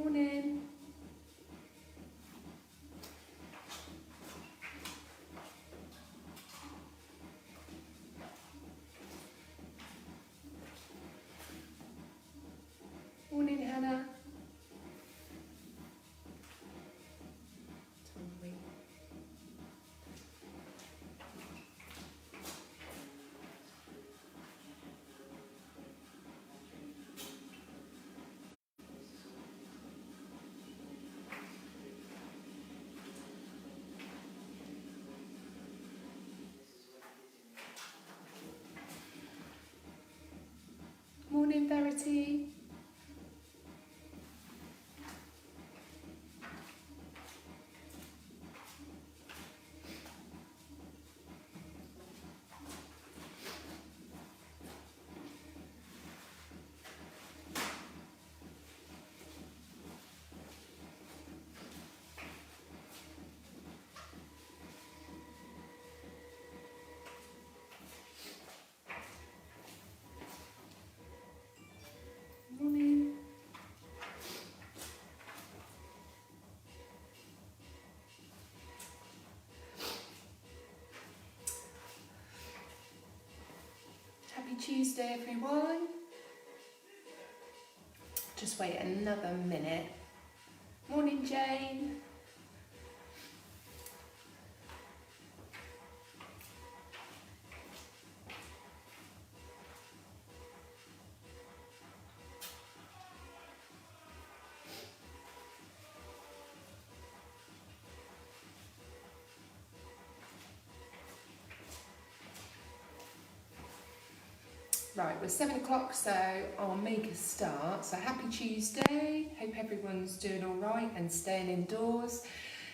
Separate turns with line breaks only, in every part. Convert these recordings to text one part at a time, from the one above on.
Morning. Morning, Hannah. Morning, Verity. Morning. Happy Tuesday, everyone. Just wait another minute. Morning, Jane. Right, we're 7 o'clock, so I'll make a start. So happy Tuesday. Hope everyone's doing all right and staying indoors.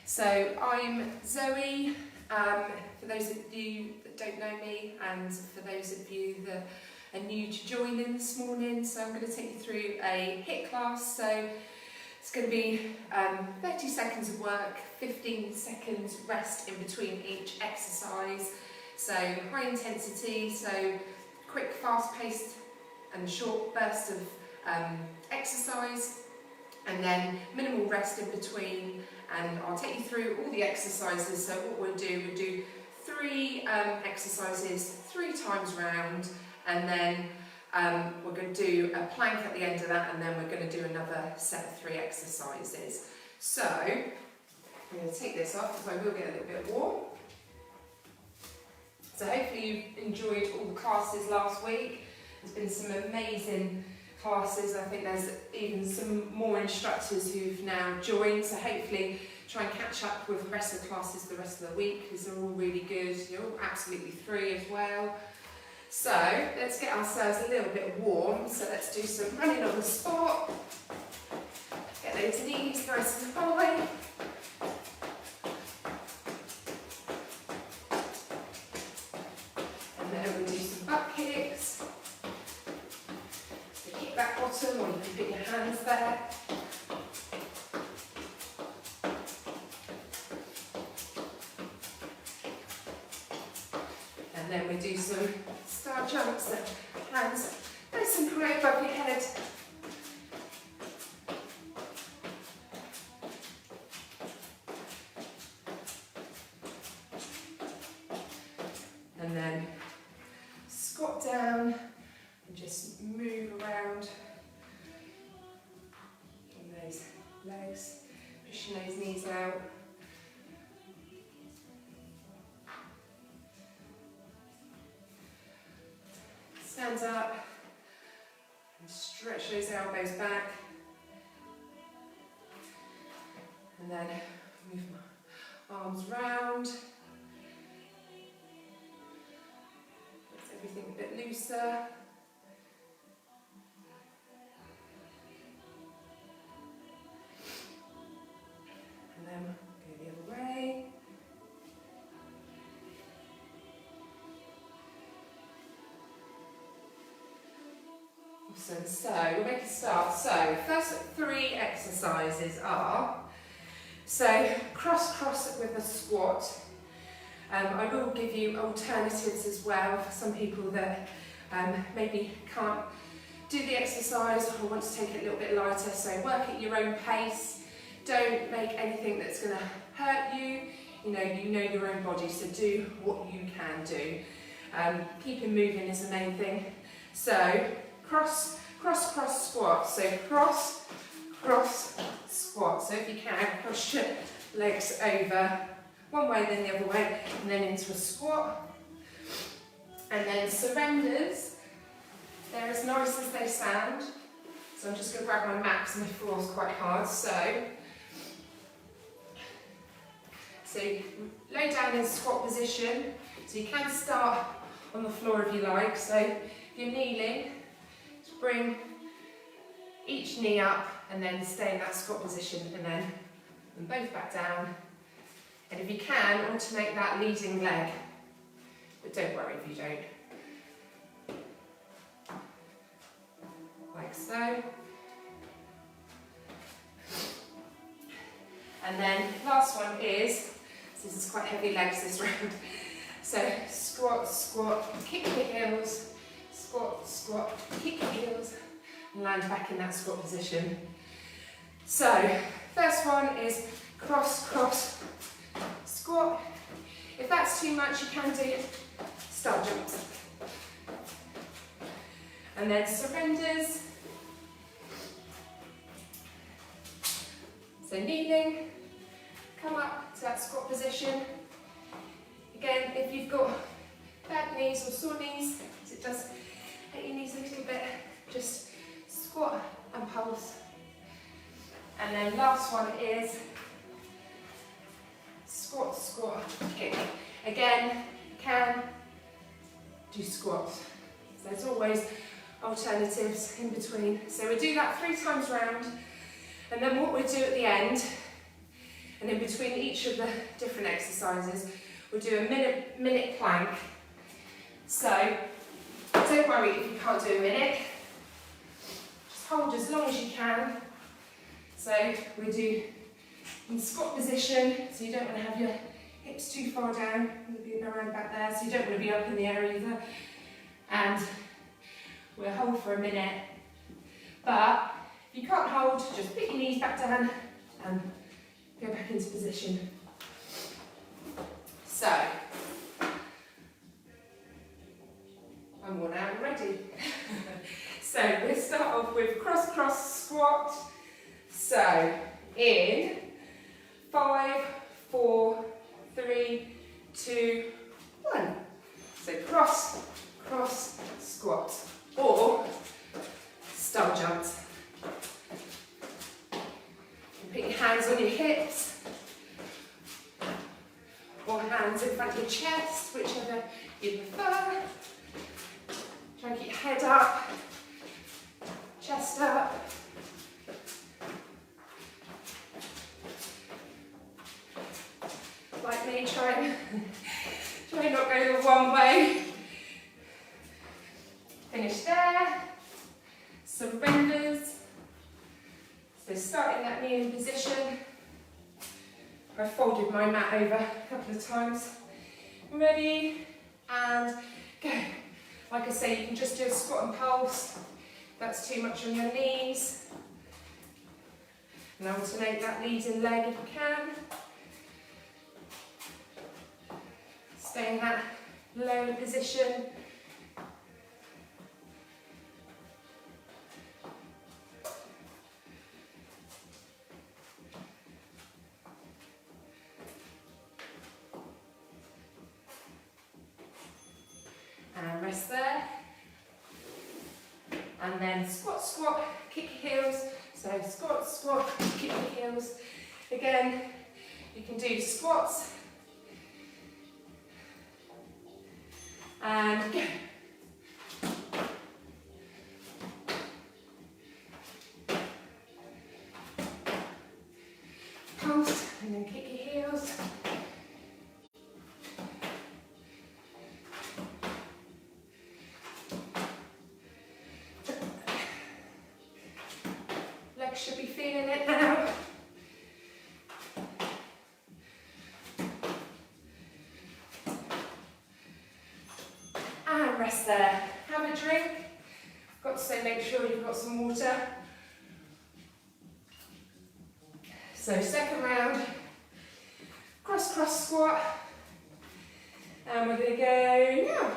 So I'm Zoe, for those of you that don't know me, and for those of you that are new to joining this morning. So I'm going to take you through a HIIT class. So it's going to be 30 seconds of work, 15 seconds rest in between each exercise. So high intensity, so quick, fast-paced and short bursts of exercise, and then minimal rest in between. And I'll take you through all the exercises. So what we'll do 3 exercises 3 times round, and then we're going to do a plank at the end of that, and then we're going to do another set of 3 exercises. So I'm going to take this off because I will get a little bit warm. So hopefully you've enjoyed all the classes last week. There's been some amazing classes. I think there's even some more instructors who've now joined. So hopefully try and catch up with the rest of the classes the rest of the week, because they're all really good. They're all absolutely free as well. So let's get ourselves a little bit warm. So let's do some running on the spot. Get those knees nice and high. Or you can put your hands there. And then we do some star jumps, so hands nice and high above your head. And then squat down and just move around legs, pushing those knees out. Stand up and stretch those elbows back. And then move my arms round. Makes everything a bit looser. Go the other way. Awesome. So we'll make a start. So first 3 exercises are, so cross with a squat. I will give you alternatives as well for some people that maybe can't do the exercise or want to take it a little bit lighter, so work at your own pace. Don't make anything that's going to hurt you. You know your own body, so do what you can do. Keeping moving is the main thing. So cross, cross, cross squat. So cross, cross, squat. So if you can, cross your legs over one way, then the other way, and then into a squat. And then surrenders. They're as nice as they sound. So I'm just going to grab my mat because my floor's quite hard. So lay down in squat position. So you can start on the floor if you like. So if you're kneeling, just bring each knee up and then stay in that squat position, and then both back down. And if you can, alternate that leading leg. But don't worry if you don't. Like so. And then last one is, so this is quite heavy legs this round. So squat, squat, kick your heels, squat, squat, kick your heels, and land back in that squat position. So first one is cross, cross, squat. If that's too much, you can do star jumps. And then surrenders. So kneeling, come up to that squat position. Again, if you've got bad knees or sore knees, as it does hit your knees a little bit, just squat and pulse. And then last one is squat, squat, kick. Again, you can do squats. So there's always alternatives in between. So we do that 3 times round, and then what we do at the end, and in between each of the different exercises, we'll do a minute plank. So don't worry if you can't do a minute, just hold as long as you can. So we do in squat position, so you don't want to have your hips too far down, you'll be around back there, so you don't want to be up in the air either. And we'll hold for a minute. But if you can't hold, just put your knees back down and go back into position. So, I'm worn out and ready. So we'll start off with cross, cross, squat. So, in 5, 4, 3, 2, 1. So cross, cross, squat, or star jumps. You put your hands on your hips, or hands in front of your chest, whichever you prefer. Try and keep your head up, chest up. Like me, try not go the wrong way. Finish there. Surrenders. So starting that kneeling position. I've folded my mat over a couple of times. Ready, and go. Like I say, you can just do a squat and pulse. If that's too much on your knees. And alternate that leading leg if you can. Stay in that low position. And rest there. And then squat, squat, kick your heels. So squat, squat, kick your heels. Again, you can do squats. And go. Pulse, and then kick your heels. Legs should be feeling it now. And rest there. Have a drink. Got Got to say, make sure you've got some water. So second round, cross cross squat, and we're going to go now.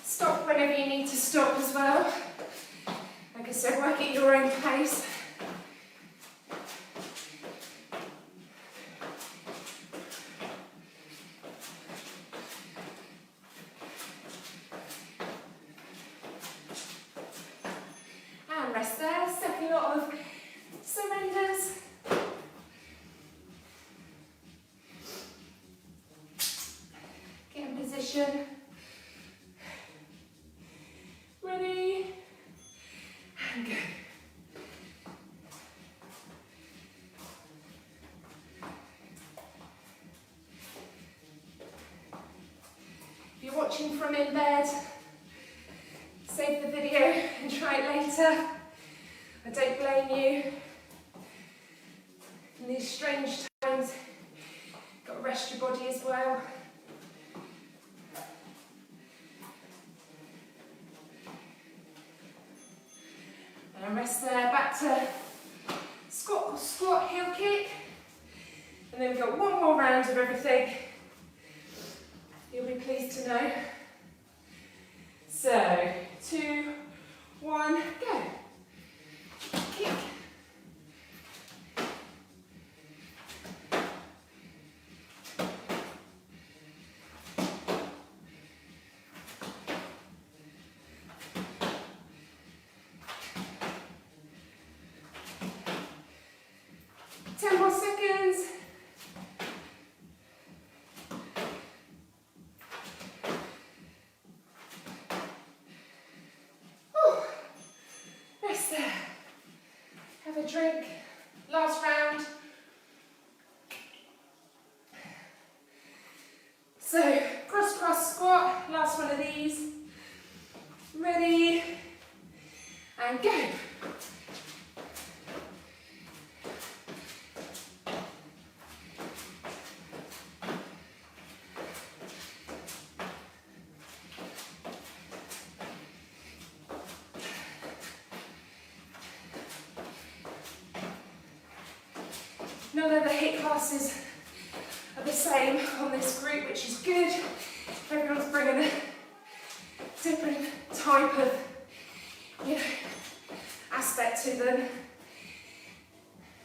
Stop whenever you need to stop as well. Like I said, work at your own pace. And rest there. Second lot of surrenders. Get in position. Ready? And go. If you're watching from in bed, save the video and try it later. I don't blame you. In these strange times, you've got to rest your body as well. And rest there, back to squat, squat, heel kick. And then we've got one more round of everything. You'll be pleased to know. So, 2, 1, go. Kick. Ten more seconds. Rest there. Have a drink. Last round. So, cross, cross, squat. Last one of these. Ready. And go. None of the HIIT classes are the same on this group, which is good. Everyone's bringing a different type of, aspect to them.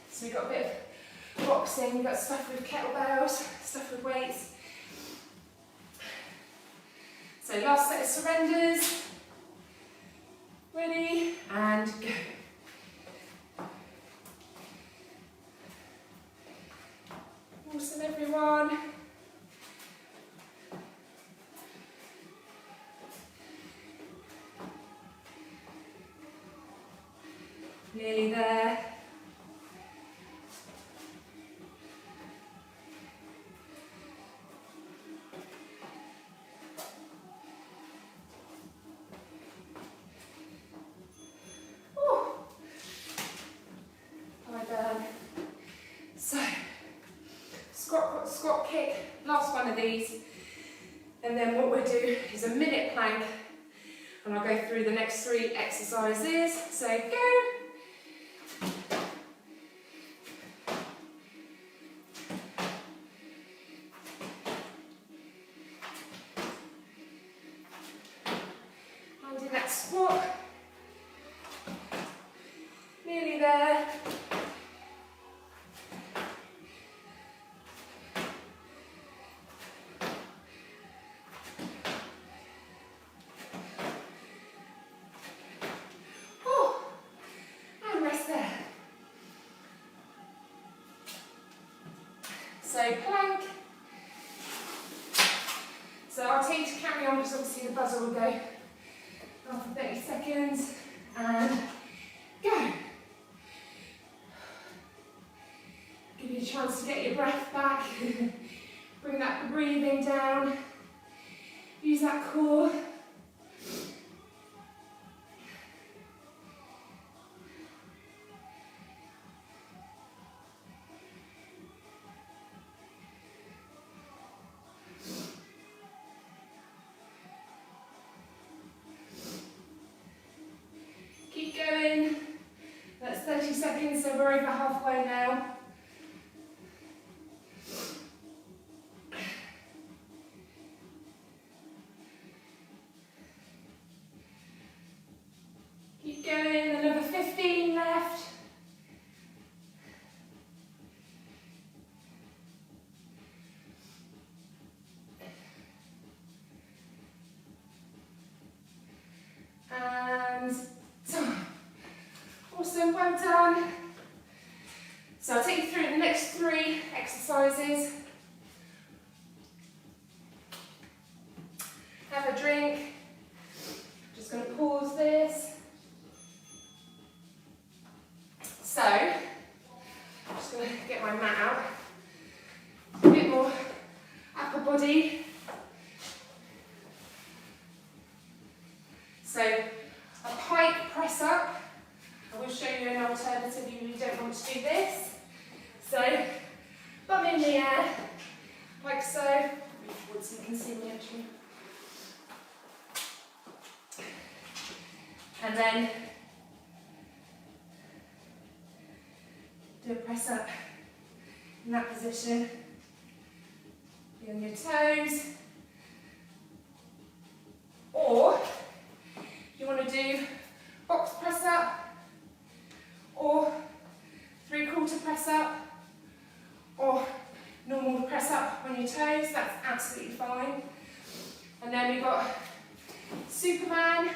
So we've got a bit of boxing, we've got stuff with kettlebells, stuff with weights. So last set of surrenders. Ready, and go. Awesome, everyone. Nearly there. Squat kick, last one of these, and then what we'll do is a minute plank, and I'll go through the next 3 exercises. So go. Holding that squat. Nearly there. So plank. So I'll tell you to carry on because obviously the buzzer will go after 30 seconds. And go. Give you a chance to get your breath back. Bring that breathing down. Use that core. we're over halfway now. Keep going, another 15 left. And awesome, well done. So I'll take you through the next 3 exercises. Have a drink. Just going to pause this. So, I'm just going to get my mat out. A bit more upper body. So, a pike press up. I will show you an alternative if you don't want to do this. So, bum in the air, like so. Move forward so you can see me actually. And then do a press up in that position. Be on your toes. Or you want to do box press up, or 3/4 press up, or normal press up on your toes, that's absolutely fine. And then we've got Superman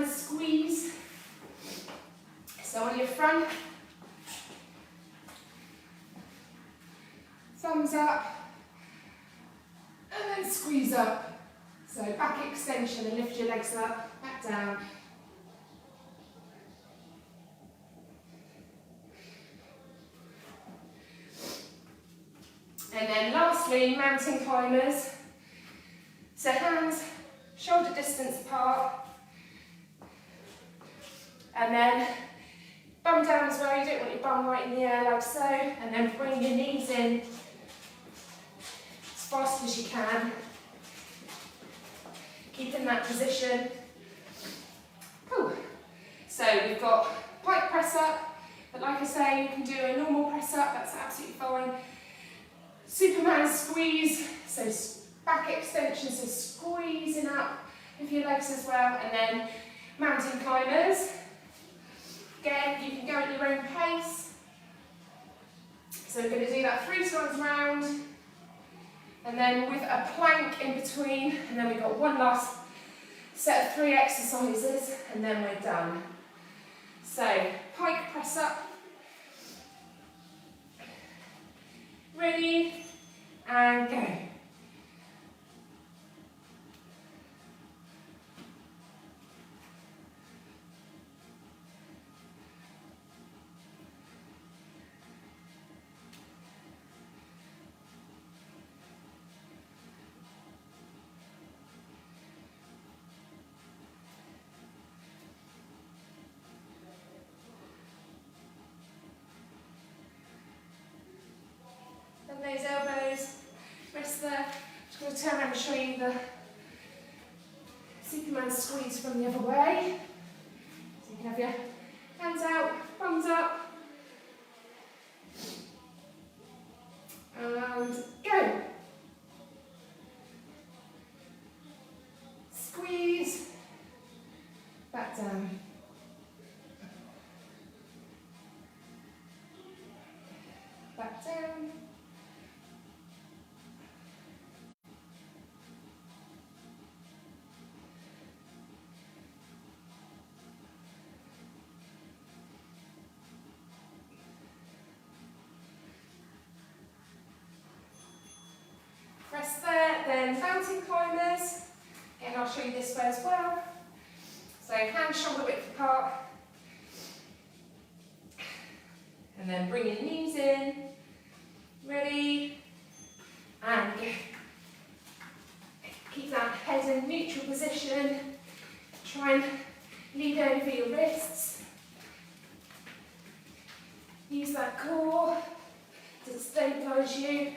squeeze. So on your front, thumbs up, and then squeeze up. So back extension and lift your legs up, back down. And then lastly, mountain climbers. So hands shoulder distance apart. And then bum down as well, you don't want your bum right in the air like so. And then bring your knees in as fast as you can. Keep in that position. Whew. So we've got pike press up, but like I say, you can do a normal press up, that's absolutely fine. Superman squeeze, so back extension, so squeezing up with your legs as well, and then mountain climbers. Again, you can go at your own pace. So we're going to do that 3 times round, and then with a plank in between, and then we've got one last set of 3 exercises, and then we're done. So, pike press up. Ready, and go. Those elbows, rest there. Just going to turn around and show you the Superman squeeze from the other way. So you can have your hands out, thumbs up, and go. Squeeze, back down. Back down. Rest there, then mountain climbers. Again, I'll show you this way as well. So hands shoulder width apart. And then bring your knees in. Ready, and go. Keep that head in neutral position. Try and lean over your wrists. Use that core to stabilise you.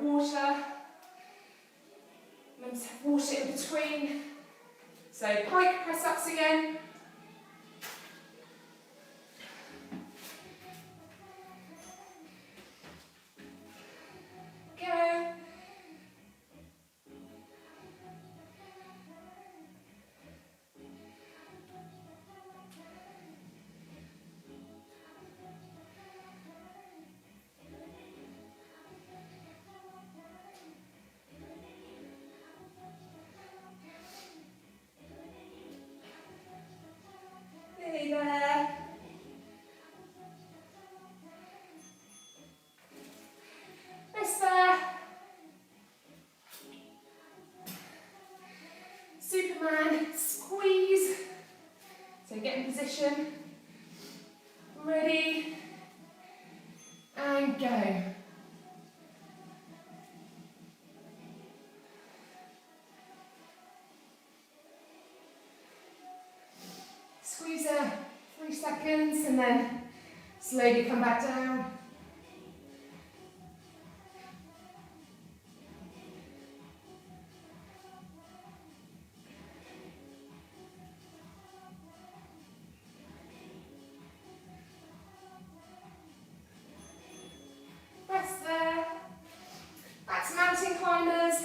water. Remember to have water in between. So pike press ups again. Go. Nearly there. Rest there. Superman squeeze. So get in position. Ready. And go. Squeeze there 3 seconds and then slowly come back down. Rest there. Back to mountain climbers.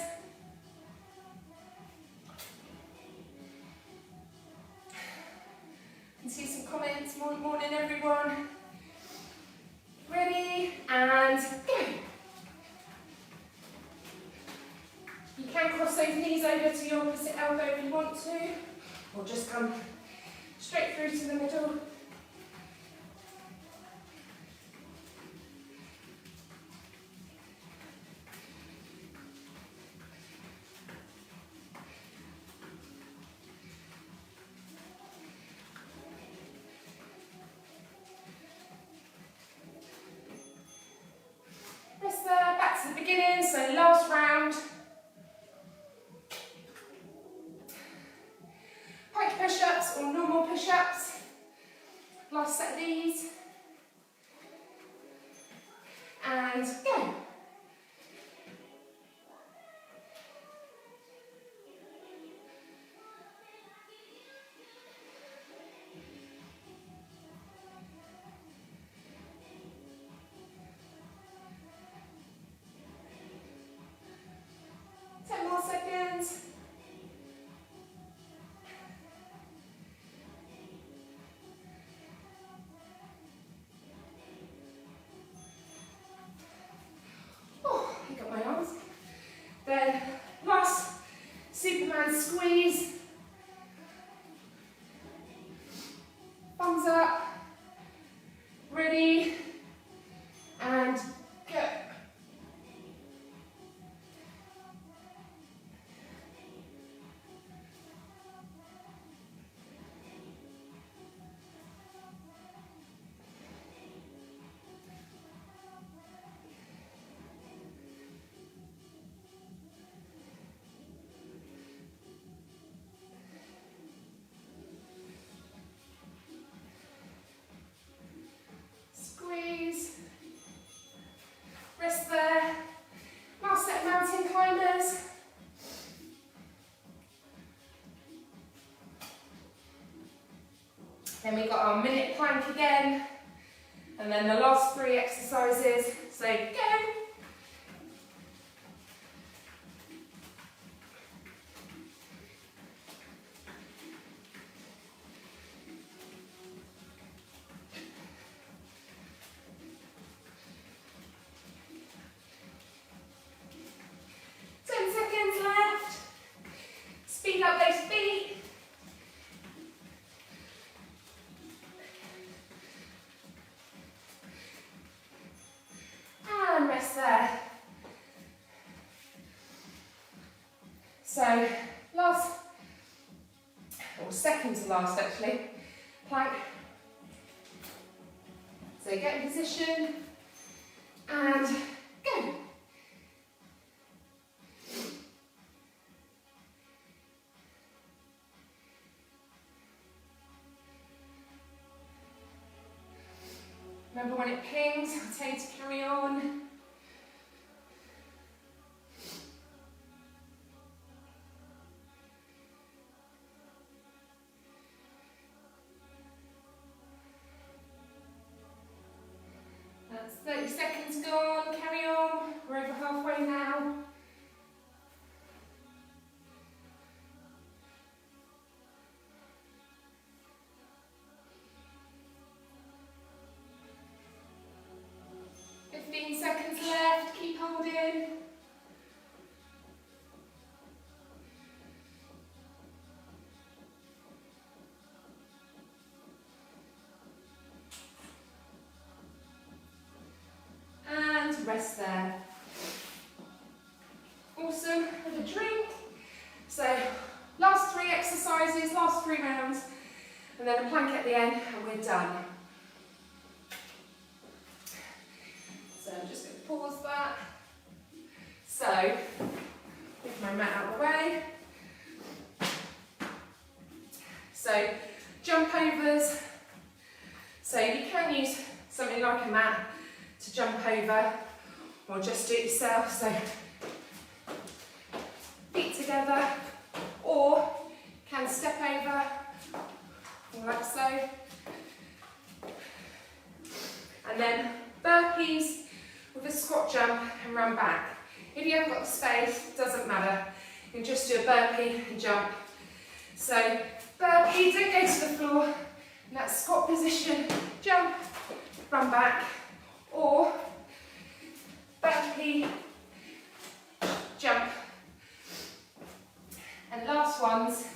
Can see some comments. Morning everyone. Ready and go. You can cross those knees over to your opposite elbow if you want to, or just come straight through to the middle. Rest there, back to the beginning, so last round. Pike push-ups or normal push-ups. Last set of these. And go. Then last Superman squeeze. Thumbs up. Ready. And go. Squeeze. Rest there. Last set of mountain climbers. Then we got our minute plank again. And then the last 3 exercises. So go. Speed up those feet. And rest there. So last, or second to last actually, plank. So get in position and go. Remember when it pings, I'll tell you to carry on. That's 30 seconds gone, carry on, we're over halfway now. Seconds left, keep holding. And rest there. Awesome, have a drink. So, last 3 exercises, last 3 rounds, and then a plank at the end, and we're done. So I'm just going to pause that. So, move my mat out of the way. So, jump overs. So you can use something like a mat to jump over, or just do it yourself. So, feet together, or can step over, like so. And then burpees with a squat jump and run back. If you haven't got the space, it doesn't matter. You can just do a burpee and jump. So burpee, don't go to the floor, in that squat position, jump, run back, or burpee, jump. And last ones,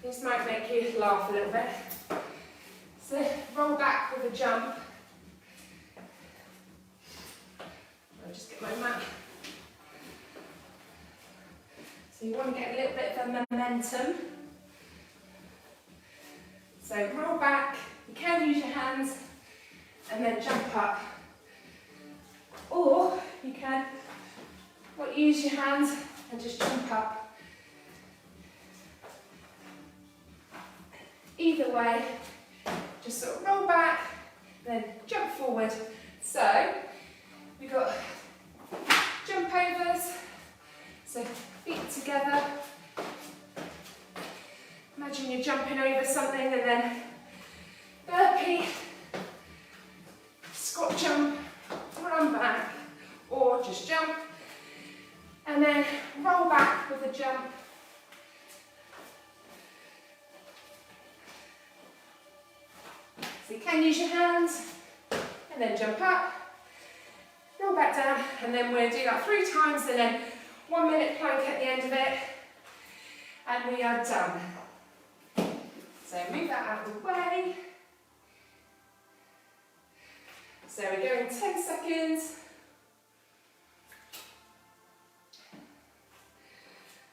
this might make you laugh a little bit. So roll back with a jump. I'll just get my mat. So you want to get a little bit of a momentum. So roll back, you can use your hands, and then jump up. Or you can use your hands and just jump up. Either way, just sort of roll back, then jump forward. So we've got jump overs, so feet together. Imagine you're jumping over something, and then burpee, squat jump, run back, or just jump, and then roll back with a jump. So you can use your hands, and then jump up, roll back down, and then we'll do that 3 times, and then 1 minute plank at the end of it, and we are done. So move that out of the way. So we go in 10 seconds.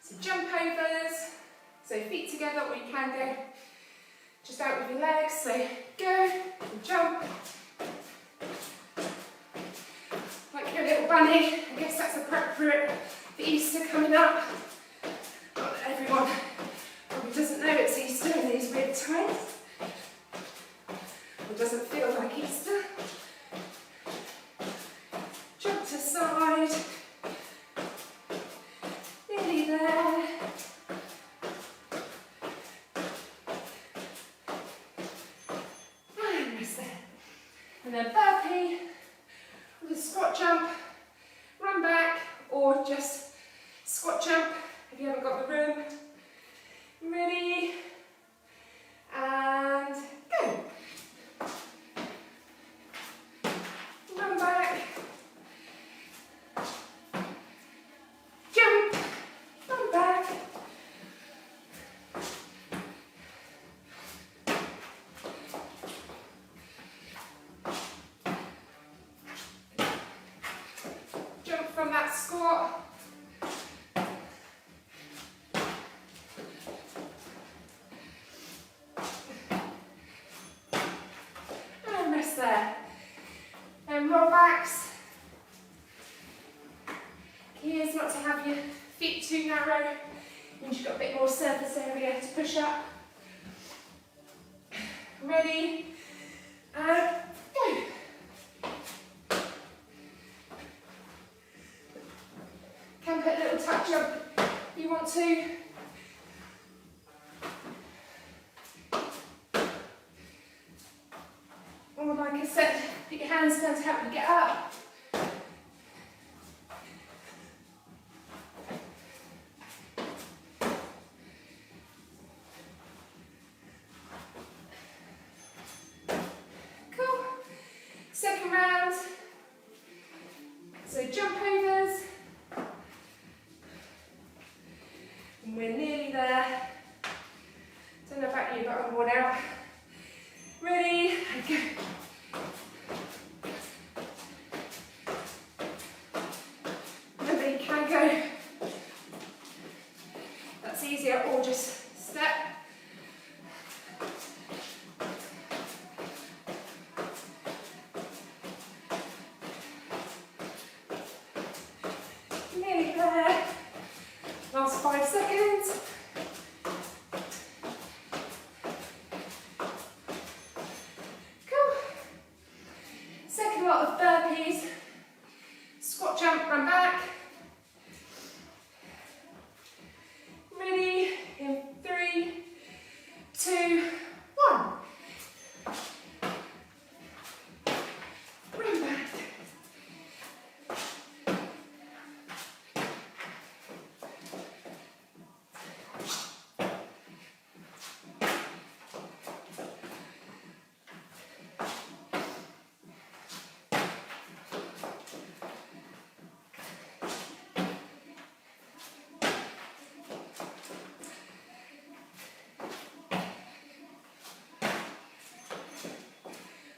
So jump overs, so feet together, or you can go just out with your legs. So go, and jump. Like your little bunny. I guess that's appropriate for Easter coming up. Not that everyone probably doesn't know it's Easter in these weird times. Or doesn't feel like Easter. Jump to side. Nearly there. And rest there. And then burpee with a squat jump, run back, or just squat jump if you haven't got the room. Ready, and go. Run back, jump, run back. Jump from that squat. There. And roll backs. Key is not to have your feet too narrow, means you've got a bit more surface area to push up. Ready, and go. Can put a little touch up if you want to. Or like I said, put your hands down to help you get up. Cool. Second round. So jump overs. And we're nearly there. Don't know about you, but I'm worn out. Ready? And go. Remember, you can go. That's easier, or just step. Nearly there. Last 5 seconds. Cool. Second lot of burpees. Squat, jump, run back. Ready? In 3, 2, 1. Run back.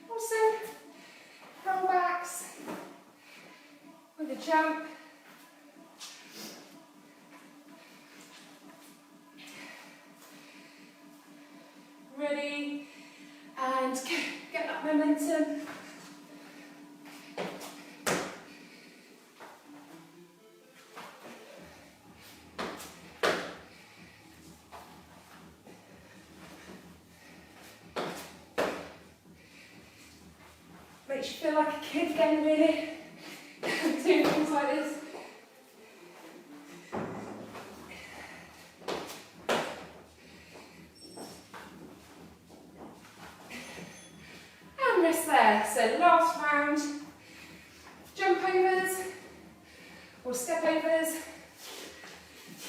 Awesome. Roll backs with a jump. Ready, and go. Get that momentum. Makes you feel like a kid again, really, doing things like this. And rest there. So last round, jump overs or step overs,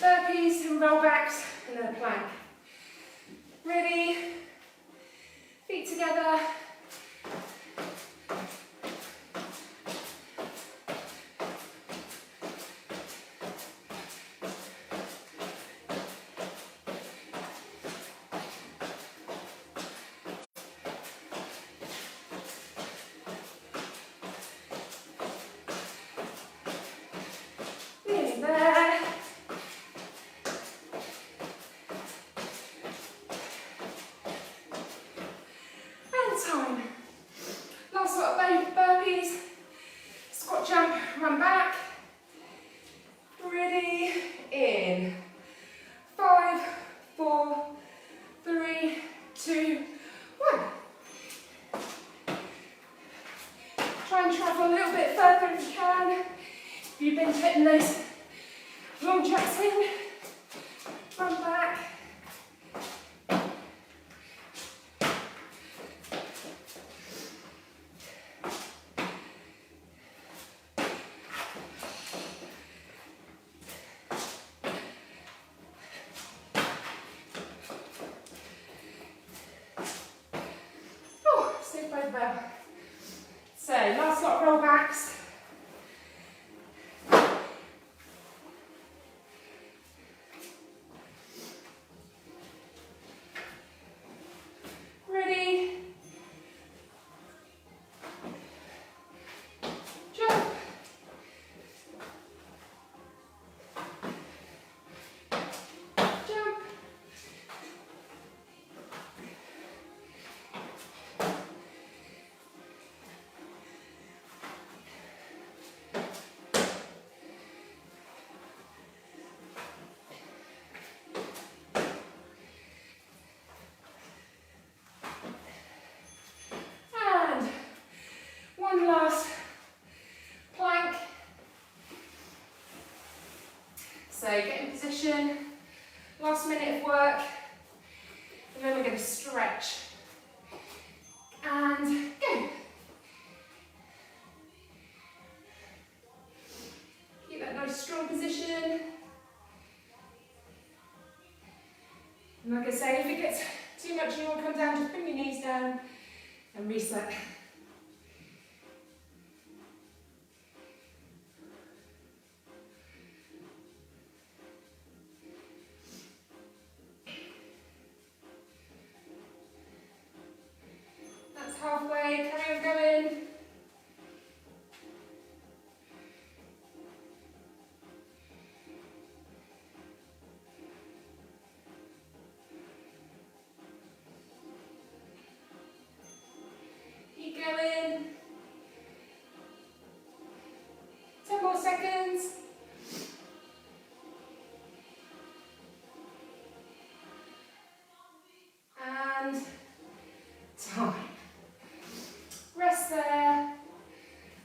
burpees and roll backs, and then a plank. Ready, feet together. There. And time. Last lot of burpees. Squat, jump, run back. Ready, in 5, 4, 3, 2, 1. Try and travel a little bit further if you can. If you've been hitting those long jumps in, run back. Oh, stay both there. So, last lot of roll backs. Ready? Jump. Jump. And one last plank. So get in position, last minute of work, and then we're going to stretch. And go. much you want to come down, just bring your knees down and reset. That's halfway, carry on going. Keep going. 10 more seconds. And time. Rest there.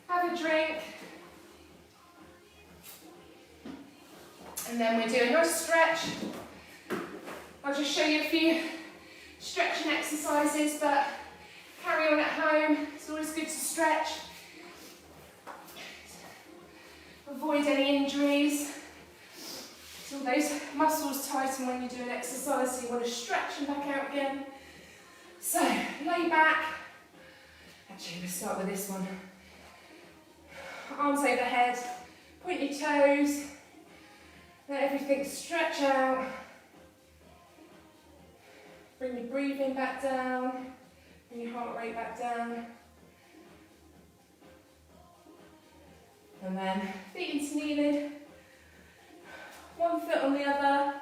Have a drink. And then we do a nice stretch. I'll just show you a few stretching exercises, but carry on at home. It's always good to stretch. Avoid any injuries. So those muscles tighten when you do an exercise, so you want to stretch them back out again. So, lay back. Actually, let's start with this one. Arms overhead, point your toes, let everything stretch out. Bring your breathing back down, bring your heart rate back down. And then feet into kneeling, one foot on the other,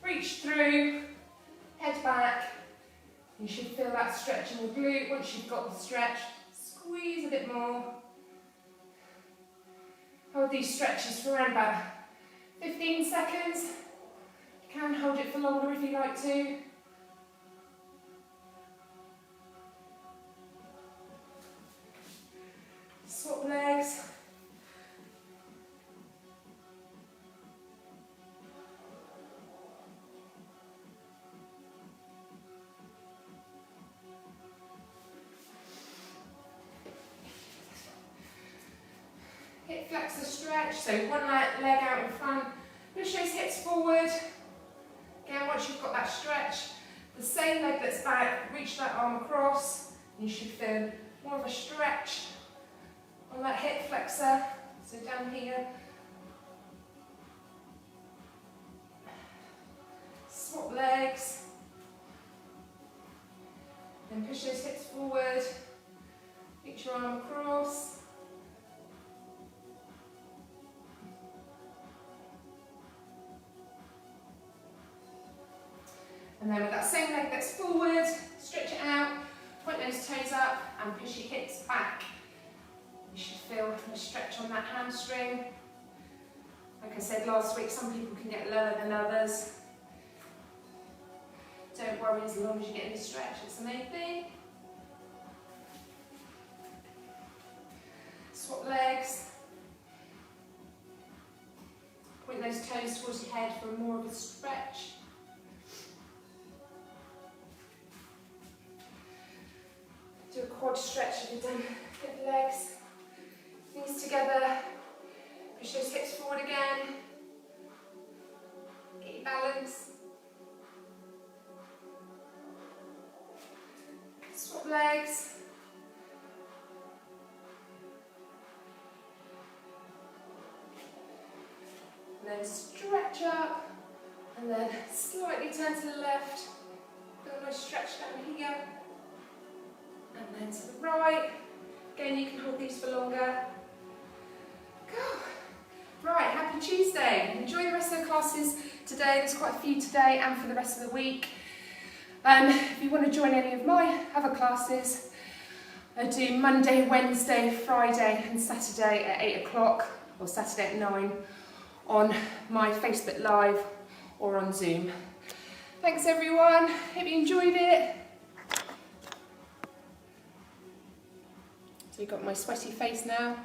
reach through, head back. You should feel that stretch in the glute. Once you've got the stretch, squeeze a bit more. Hold these stretches for around about 15 seconds. You can hold it for longer if you like to. Swap legs. Hip flexor stretch, so one leg out in front, push those hips forward. Again, once you've got that stretch, the same leg that's back, reach that arm across, and you should feel more of a stretch on that hip flexor, so down here. Swap legs, then push those hips forward, reach your arm across. And then with that same leg that's forward, stretch it out, point those toes up and push your hips back. You should feel a stretch on that hamstring. Like I said last week, some people can get lower than others. Don't worry, as long as you get in the stretch, it's the main thing. Swap legs. Point those toes towards your head for more of a stretch. Do a quad stretch if you've done hip legs. Knees together. Push those hips forward again. Get your balance. Swap legs. And then stretch up. And then slightly turn to the left. Feel a nice stretch down here. And then to the right. Again, you can hold these for longer. Go. Right, happy Tuesday. Enjoy the rest of the classes today. There's quite a few today and for the rest of the week. If you want to join any of my other classes, I do Monday, Wednesday, Friday and Saturday at 8 o'clock or Saturday at 9 on my Facebook Live or on Zoom. Thanks everyone. Hope you enjoyed it. So you've got my sweaty face now.